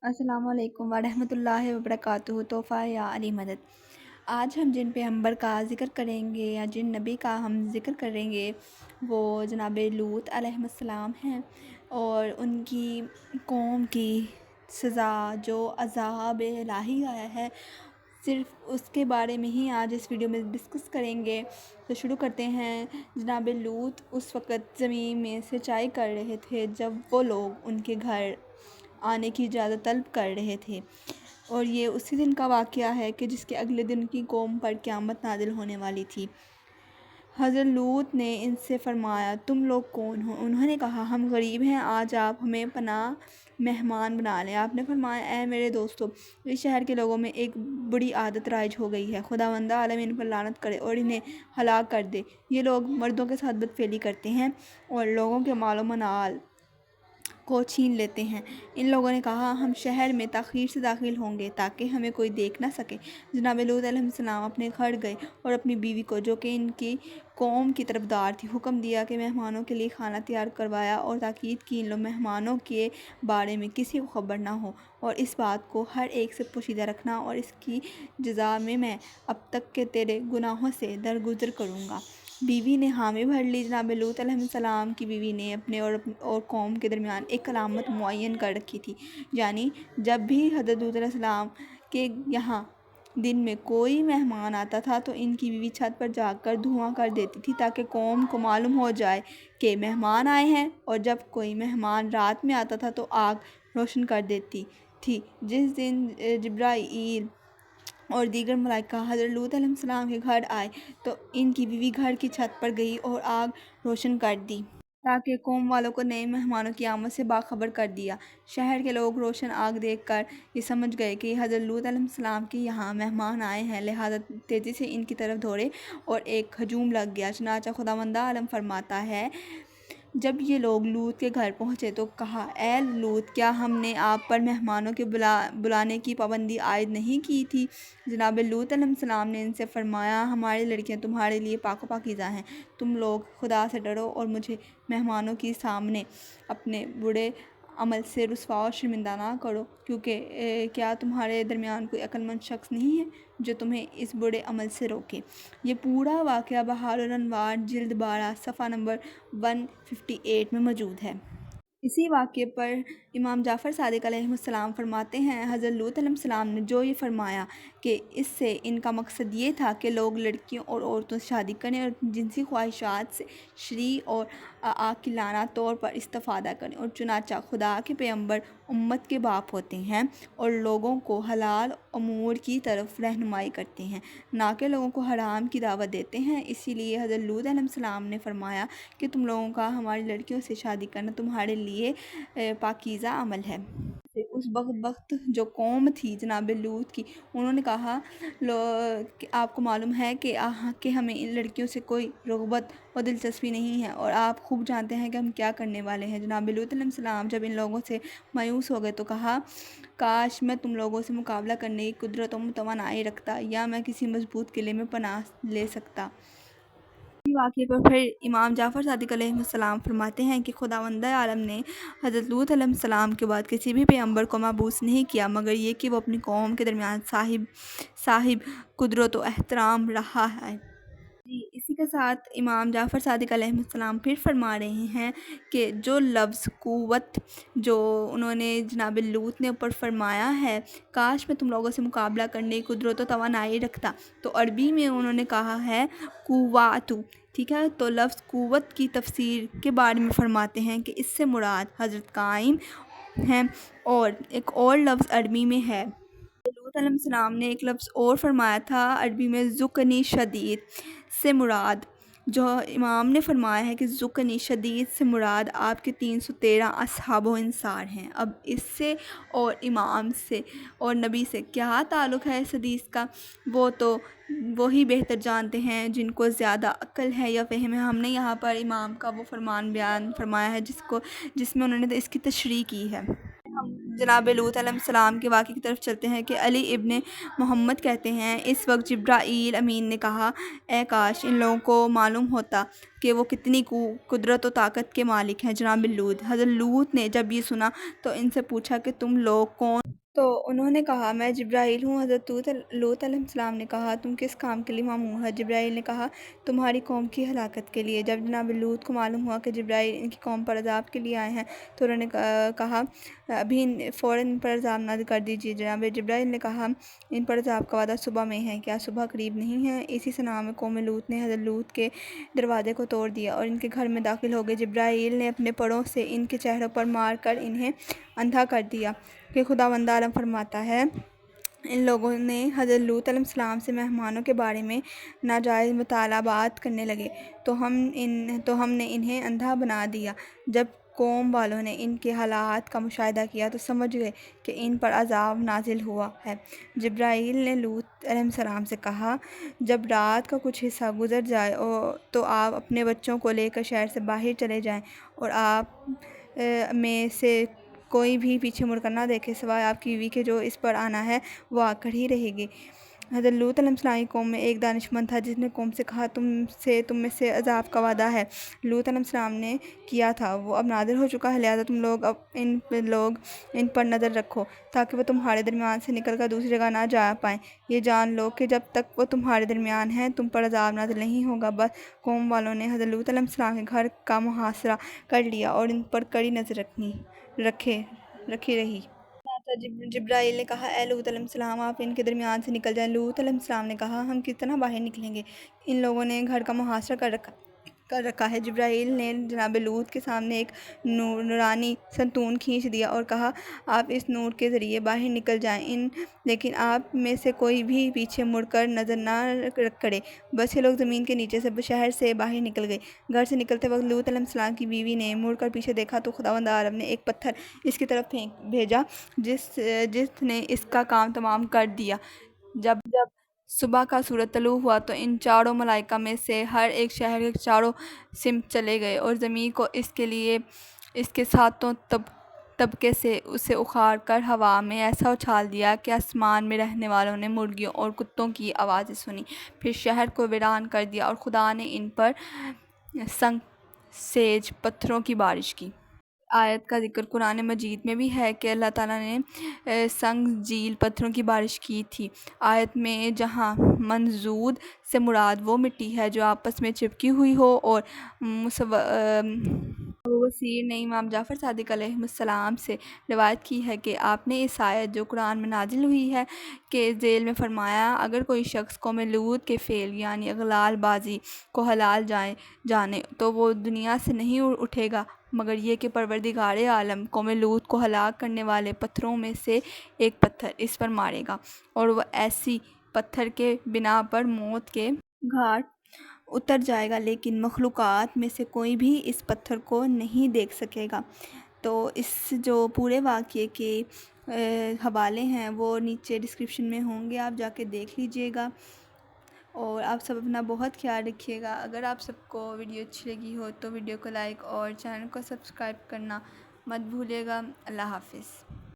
السلام علیکم ورحمۃ اللہ وبرکاتہ۔ تحفہ یا علی مدد۔ آج ہم جن پیغمبر کا ذکر کریں گے یا جن نبی کا ہم ذکر کریں گے وہ جناب لوط علیہ السلام ہیں، اور ان کی قوم کی سزا جو عذاب الہی آیا ہے، صرف اس کے بارے میں ہی آج اس ویڈیو میں ڈسکس کریں گے۔ تو شروع کرتے ہیں۔ جناب لوط اس وقت زمین میں سینچائی کر رہے تھے جب وہ لوگ ان کے گھر آنے کی اجازت طلب کر رہے تھے، اور یہ اسی دن کا واقعہ ہے کہ جس کے اگلے دن کی قوم پر قیامت نازل ہونے والی تھی۔ حضرت لوط نے ان سے فرمایا، تم لوگ کون ہو؟ انہوں نے کہا، ہم غریب ہیں، آج آپ ہمیں پناہ مہمان بنا لیں۔ آپ نے فرمایا، اے میرے دوستو، اس شہر کے لوگوں میں ایک بری عادت رائج ہو گئی ہے، خداوند عالم ان پر لعنت کرے اور انہیں ہلاک کر دے۔ یہ لوگ مردوں کے ساتھ بدفعلی کرتے ہیں اور لوگوں کے مال و منال کو چھین لیتے ہیں۔ ان لوگوں نے کہا، ہم شہر میں تاخیر سے داخل ہوں گے تاکہ ہمیں کوئی دیکھ نہ سکے۔ جناب لوط علیہ السلام اپنے گھر گئے اور اپنی بیوی کو، جو کہ ان کی قوم کی طرفدار تھی، حکم دیا کہ مہمانوں کے لیے کھانا تیار کروایا، اور تاکید کی، ان لوگ مہمانوں کے بارے میں کسی کو خبر نہ ہو، اور اس بات کو ہر ایک سے پوشیدہ رکھنا، اور اس کی جزا میں اب تک کے تیرے گناہوں سے درگزر کروں گا۔ بیوی نے حامی بھر لی۔ جناب لوط علیہ السلام کی بیوی نے اپنے اور قوم کے درمیان ایک علامت معین کر رکھی تھی، یعنی جب بھی حضرت لوط علیہ السلام کے یہاں دن میں کوئی مہمان آتا تھا تو ان کی بیوی چھت پر جا کر دھواں کر دیتی تھی تاکہ قوم کو معلوم ہو جائے کہ مہمان آئے ہیں، اور جب کوئی مہمان رات میں آتا تھا تو آگ روشن کر دیتی تھی۔ جس دن جبرائیل اور دیگر ملائکہ حضرت لوط علیہ السلام کے گھر آئے تو ان کی بیوی گھر کی چھت پر گئی اور آگ روشن کر دی تاکہ قوم والوں کو نئے مہمانوں کی آمد سے باخبر کر دیا۔ شہر کے لوگ روشن آگ دیکھ کر یہ سمجھ گئے کہ حضرت لوط علیہ السلام کے یہاں مہمان آئے ہیں، لہذا تیزی سے ان کی طرف دوڑے اور ایک ہجوم لگ گیا۔ چنانچہ خداوند عالم فرماتا ہے، جب یہ لوگ لوط کے گھر پہنچے تو کہا، اے لوط، کیا ہم نے آپ پر مہمانوں کے بلانے کی پابندی عائد نہیں کی تھی؟ جناب لوط علیہ السلام نے ان سے فرمایا، ہماری لڑکیاں تمہارے لیے پاک و پاکیزہ ہیں، تم لوگ خدا سے ڈرو اور مجھے مہمانوں کے سامنے اپنے برے عمل سے رسوا اور شرمندہ نہ کرو، کیونکہ کیا تمہارے درمیان کوئی عقل مند شخص نہیں ہے جو تمہیں اس برے عمل سے روکے۔ یہ پورا واقعہ بحار الانوار جلد 12 صفحہ نمبر 158 میں موجود ہے۔ اسی واقعے پر امام جعفر صادق علیہ السلام فرماتے ہیں، حضرت لوط علیہ السلام نے جو یہ فرمایا کہ اس سے ان کا مقصد یہ تھا کہ لوگ لڑکیوں اور عورتوں سے شادی کریں اور جنسی خواہشات سے شرعی اور عاقلانہ طور پر استفادہ کریں، اور چنانچہ خدا کے پیغمبر امت کے باپ ہوتے ہیں اور لوگوں کو حلال امور کی طرف رہنمائی کرتے ہیں، نہ کہ لوگوں کو حرام کی دعوت دیتے ہیں۔ اسی لیے حضرت لوط علیہ السلام نے فرمایا کہ تم لوگوں کا ہماری لڑکیوں سے شادی کرنا تمہارے لیے پاکیزہ عمل ہے۔ اس بدبخت جو قوم تھی جناب لوط کی، انہوں نے کہا، کہ آپ کو معلوم ہے کہ ہمیں ان لڑکیوں سے کوئی رغبت اور دلچسپی نہیں ہے، اور آپ خوب جانتے ہیں کہ ہم کیا کرنے والے ہیں۔ جناب لوط علیہ السلام جب ان لوگوں سے مایوس ہو گئے تو کہا، کاش میں تم لوگوں سے مقابلہ کرنے کی قدرت و توانائی رکھتا، یا میں کسی مضبوط قلعے میں پناہ لے سکتا۔ اسی واقعے پر پھر امام جعفر صادق علیہ السلام فرماتے ہیں کہ خداوند عالم نے حضرت لوط علیہ السلام کے بعد کسی بھی پیغمبر کو مبعوث نہیں کیا مگر یہ کہ وہ اپنی قوم کے درمیان صاحب قدرت و احترام رہا ہے۔ اسی کے ساتھ امام جعفر صادق علیہ السلام پھر فرما رہے ہیں کہ جو لفظ قوت جو انہوں نے جناب لوط نے اوپر فرمایا ہے، کاش میں تم لوگوں سے مقابلہ کرنے کی قدرت و توانائی رکھتا، تو عربی میں انہوں نے کہا ہے قواتو، ٹھیک ہے۔ تو لفظ قوت کی تفسیر کے بارے میں فرماتے ہیں کہ اس سے مراد حضرت قائم ہیں، اور ایک اور لفظ عربی میں ہے۔ لوط علیہ السلام نے ایک لفظ اور فرمایا تھا عربی میں ذقنی شدید سے مراد، جو امام نے فرمایا ہے کہ ذقنی شدید سے مراد آپ کے 313 اصحاب و انصار ہیں۔ اب اس سے اور امام سے اور نبی سے کیا تعلق ہے اس حدیث کا، وہ تو وہی بہتر جانتے ہیں جن کو زیادہ عقل ہے یا فہم ہے۔ ہم نے یہاں پر امام کا وہ فرمان بیان فرمایا ہے جس میں انہوں نے اس کی تشریح کی ہے۔ ہم جناب لوط علیہ السلام کے واقعے کی طرف چلتے ہیں کہ علی ابن محمد کہتے ہیں، اس وقت جبرائیل امین نے کہا، اے کاش ان لوگوں کو معلوم ہوتا کہ وہ کتنی قدرت و طاقت کے مالک ہیں۔ جناب لوط حضرت لوط نے جب یہ سنا تو ان سے پوچھا کہ تم لوگ کون تو انہوں نے کہا میں جبرائیل ہوں۔ حضرت لوط علیہ السلام نے کہا تم کس کام کے لیے مامور ہے؟ جبرائیل نے کہا تمہاری قوم کی ہلاکت کے لیے۔ جب جناب لوط کو معلوم ہوا کہ جبرائیل ان کی قوم پر عذاب کے لیے آئے ہیں تو انہوں نے کہا ابھی فوراً ان پر عذاب نازل کر دیجیے۔ جناب جبرائیل نے کہا ان پر عذاب کا وعدہ صبح میں ہے، کیا صبح قریب نہیں ہے؟ اسی سنہ میں قوم لوط نے حضرت لوط کے دروازے کو توڑ دیا اور ان کے گھر میں داخل ہو گئے۔ جبرائیل نے اپنے پروں سے ان کے چہروں پر مار کر انہیں اندھا کر دیا کہ خداوند عالم فرماتا ہے ان لوگوں نے حضرت لوط علیہ السلام سے مہمانوں کے بارے میں ناجائز مطالبات کرنے لگے تو ہم نے انہیں اندھا بنا دیا۔ جب قوم والوں نے ان کے حالات کا مشاہدہ کیا تو سمجھ گئے کہ ان پر عذاب نازل ہوا ہے۔ جبرائیل نے لوط علیہ السلام سے کہا جب رات کا کچھ حصہ گزر جائے تو آپ اپنے بچوں کو لے کر شہر سے باہر چلے جائیں اور آپ میں سے کوئی بھی پیچھے مڑ کر نہ دیکھے سوائے آپ کی بیوی کے، جو اس پر آنا ہے وہ آ کر ہی رہے گی۔ حضرت لوط علیہ السلام کی قوم میں ایک دانشمند تھا جس نے قوم سے کہا تم میں سے عذاب کا وعدہ ہے۔ لوط علیہ السلام نے کیا تھا وہ اب نازل ہو چکا ہے، لہذا تم لوگ ان پر نظر رکھو تاکہ وہ تمہارے درمیان سے نکل کر دوسری جگہ نہ جا پائیں۔ یہ جان لو کہ جب تک وہ تمہارے درمیان ہیں تم پر عذاب نازل نہیں ہوگا۔ بس قوم والوں نے حضرت لوط علیہ السلام کے گھر کا محاصرہ کر لیا اور ان پر کڑی نظر رکھی رہی۔ جبرائیل نے کہا اے لوط علیہ السلام آپ ان کے درمیان سے نکل جائیں۔ لوط علیہ السلام نے کہا ہم کس طرح باہر نکلیں گے؟ ان لوگوں نے گھر کا محاصرہ کر رکھا ہے۔ جبرائیل نے جناب لوط کے سامنے ایک نورانی ستون کھینچ دیا اور کہا آپ اس نور کے ذریعے باہر نکل جائیں لیکن آپ میں سے کوئی بھی پیچھے مڑ کر نظر نہ کرے۔ بس یہ لوگ زمین کے نیچے سے شہر سے باہر نکل گئے۔ گھر سے نکلتے وقت لوط علیہ السلام کی بیوی نے مڑ کر پیچھے دیکھا تو خداوند عالم نے ایک پتھر اس کی طرف بھیجا جس نے اس کا کام تمام کر دیا۔ جب صبح کا سورج طلوع ہوا تو ان چاروں ملائکہ میں سے ہر ایک شہر کے چاروں سمت چلے گئے اور زمین کو اس کے ساتوں طبقے سے اسے اکھاڑ کر ہوا میں ایسا اچھال دیا کہ آسمان میں رہنے والوں نے مرغیوں اور کتوں کی آوازیں سنی۔ پھر شہر کو ویران کر دیا اور خدا نے ان پر سنگ سیج پتھروں کی بارش کی۔ آیت کا ذکر قرآن مجید میں بھی ہے کہ اللہ تعالیٰ نے سنگ جیل پتھروں کی بارش کی تھی۔ آیت میں جہاں منضود سے مراد وہ مٹی ہے جو آپس میں چپکی ہوئی ہو اور مفسرین نے امام جعفر صادق علیہ السلام سے روایت کی ہے کہ آپ نے اس آیت جو قرآن میں نازل ہوئی ہے کے ذیل میں فرمایا اگر کوئی شخص قوم لوط کے فعل یعنی اغلال بازی کو حلال جانے تو وہ دنیا سے نہیں اٹھے گا مگر یہ کہ پروردگار عالم قوم لوط کو ہلاک کرنے والے پتھروں میں سے ایک پتھر اس پر مارے گا اور وہ ایسی پتھر کے بنا پر موت کے گھاٹ اتر جائے گا لیکن مخلوقات میں سے کوئی بھی اس پتھر کو نہیں دیکھ سکے گا۔ تو اس جو پورے واقعے کے حوالے ہیں وہ نیچے ڈسکرپشن میں ہوں گے، آپ جا کے دیکھ لیجئے گا اور آپ سب اپنا بہت خیال رکھیے گا۔ اگر آپ سب کو ویڈیو اچھی لگی ہو تو ویڈیو کو لائک اور چینل کو سبسکرائب کرنا مت بھولیے گا۔ اللہ حافظ۔